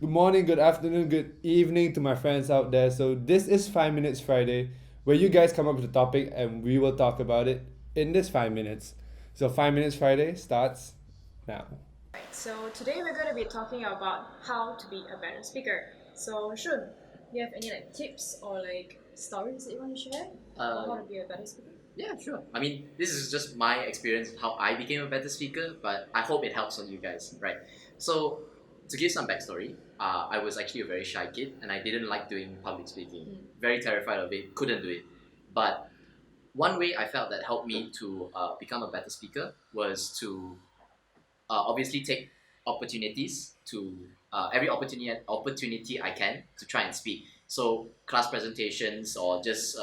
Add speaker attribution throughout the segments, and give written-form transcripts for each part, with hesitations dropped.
Speaker 1: Good morning, good afternoon, good evening to my friends out there. So, this is 5 Minutes Friday, where you guys come up with a topic and we will talk about it in this 5 minutes. So, 5 Minutes Friday starts now.
Speaker 2: Right, so today we're going to be talking about how to be a better speaker. So, Shun, do you have any tips or stories that you want to share about how to be a better speaker?
Speaker 3: Yeah, sure. I mean, this is just my experience of how I became a better speaker, but I hope it helps on you guys, right? So, to give some backstory, I was actually a very shy kid and I didn't like doing public speaking. Very terrified of it, couldn't do it. But one way I felt that helped me to become a better speaker was to obviously take opportunities to every opportunity I can to try and speak. So class presentations or just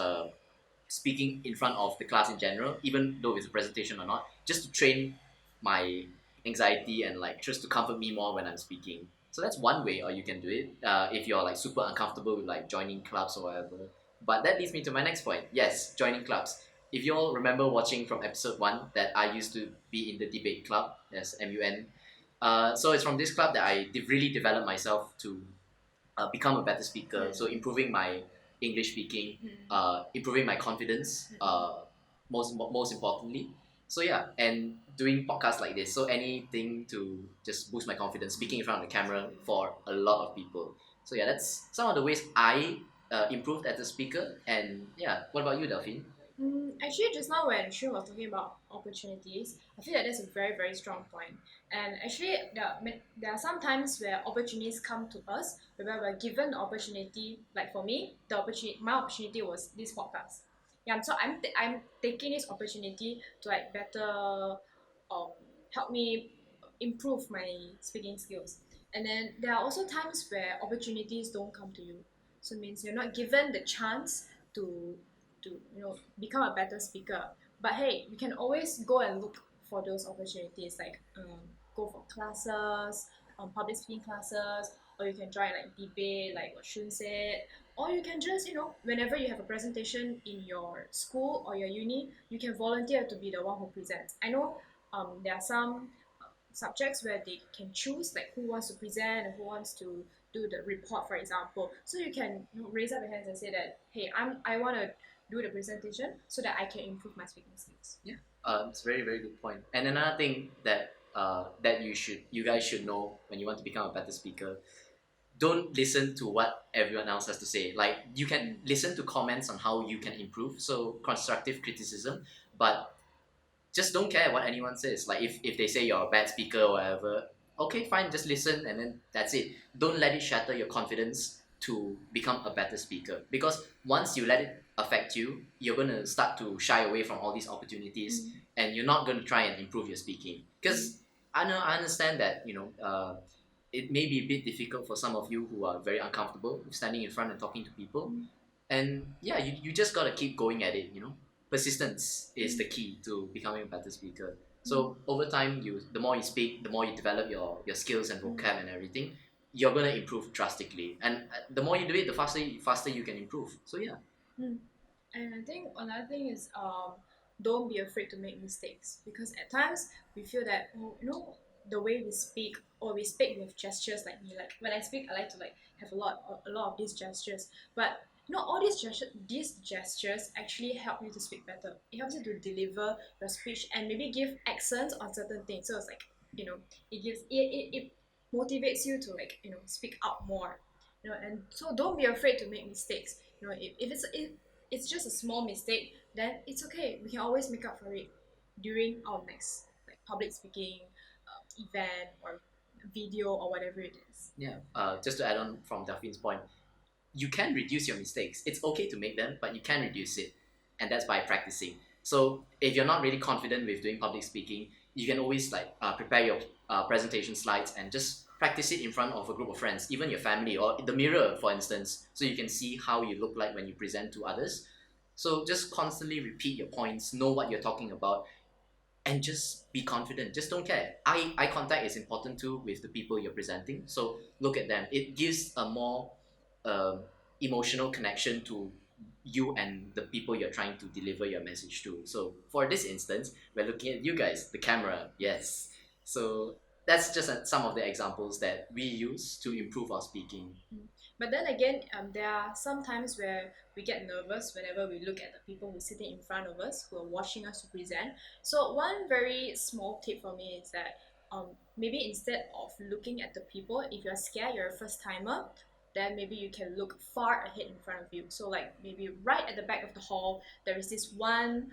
Speaker 3: speaking in front of the class in general, even though it's a presentation or not, just to train my anxiety and just to comfort me more when I'm speaking. So that's one way, or you can do it if you're super uncomfortable with joining clubs or whatever. But that leads me to my next point. Yes, joining clubs. If you all remember watching from episode one, that I used to be in the debate club, yes, MUN. So it's from this club that I really developed myself to become a better speaker. So improving my English speaking, improving my confidence, most importantly. So yeah, and doing podcasts like this. So anything to just boost my confidence, speaking in front of the camera for a lot of people. So yeah, that's some of the ways I improved as a speaker. And yeah, what about you, Delphine?
Speaker 2: Actually, just now when Shun was talking about opportunities, I feel that that's a very, very strong point. And actually, there are some times where opportunities come to us, where we're given the opportunity. Like for me, my opportunity was this podcast. Yeah, so I'm taking this opportunity to better um, help me improve my speaking skills. And then there are also times where opportunities don't come to you. So it means you're not given the chance to become a better speaker. But hey, you can always go and look for those opportunities, go for classes, public speaking classes, or you can join debate, like what Shun said, or you can just whenever you have a presentation in your school or your uni, you can volunteer to be the one who presents. I know there are some subjects where they can choose who wants to present and who wants to do the report, for example. So you can raise up your hands and say that, hey, I want to do the presentation so that I can improve my speaking skills.
Speaker 3: Yeah, it's a very very good point. And another thing that that you guys should know when you want to become a better speaker, don't listen to what everyone else has to say. Like you can listen to comments on how you can improve, so constructive criticism, but just don't care what anyone says. Like if they say you're a bad speaker or whatever, okay, fine, just listen and then that's it. Don't let it shatter your confidence to become a better speaker. Because once you let it affect you, you're gonna start to shy away from all these opportunities and you're not gonna try and improve your speaking. Because I understand that, it may be a bit difficult for some of you who are very uncomfortable with standing in front and talking to people. And yeah, you just gotta keep going at it. Persistence is the key to becoming a better speaker. So over time, the more you speak, the more you develop your skills and vocab and everything, you're gonna improve drastically. And the more you do it, the faster you can improve. So yeah.
Speaker 2: Mm. And I think another thing is don't be afraid to make mistakes, because at times we feel that the way we speak, or we speak with gestures, like me, like when I speak I like to have a lot of these gestures, but all these gestures actually help you to speak better. It helps you to deliver your speech and maybe give accents on certain things. So it's it motivates you to speak out more. And so don't be afraid to make mistakes. If it's just a small mistake, then it's okay. We can always make up for it during our next public speaking event or video or whatever it is.
Speaker 3: Yeah. Just to add on from Delphine's point, you can reduce your mistakes. It's okay to make them, but you can reduce it, and that's by practicing. So if you're not really confident with doing public speaking, you can always prepare your presentation slides and just practice it in front of a group of friends, even your family or the mirror, for instance, so you can see how you look like when you present to others. So just constantly repeat your points, know what you're talking about, and just be confident. Just don't care. Eye contact is important too with the people you're presenting. So look at them. It gives a more um, emotional connection to you and the people you're trying to deliver your message to. So for this instance, we're looking at you guys, the camera. Yes. So that's just some of the examples that we use to improve our speaking.
Speaker 2: But then again, there are some times where we get nervous whenever we look at the people who are sitting in front of us, who are watching us to present. So one very small tip for me is that maybe instead of looking at the people, if you're scared, you're a first timer, then maybe you can look far ahead in front of you. So like maybe right at the back of the hall, there is this one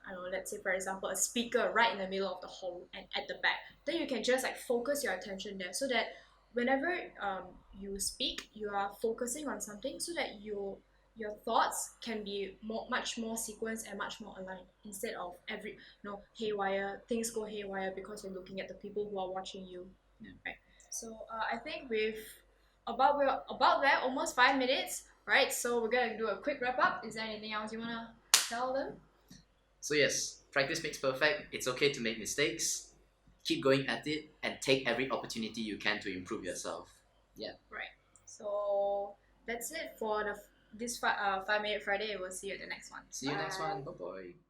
Speaker 2: I don't know, let's say for example a speaker right in the middle of the hall and at the back. Then you can just like focus your attention there so that whenever you speak, you are focusing on something so that your thoughts can be much more sequenced and much more aligned instead of every haywire things go haywire because you're looking at the people who are watching you.
Speaker 3: Yeah.
Speaker 2: Right. So I think we're about there, almost 5 minutes, right? So we're gonna do a quick wrap up. Is there anything else you wanna tell them?
Speaker 3: So yes, practice makes perfect. It's okay to make mistakes. Keep going at it and take every opportunity you can to improve yourself. Yeah.
Speaker 2: Right. So that's it for this 5 Minute Friday. We'll see you at the next one.
Speaker 3: See you next
Speaker 2: Bye.
Speaker 3: one. Bye bye.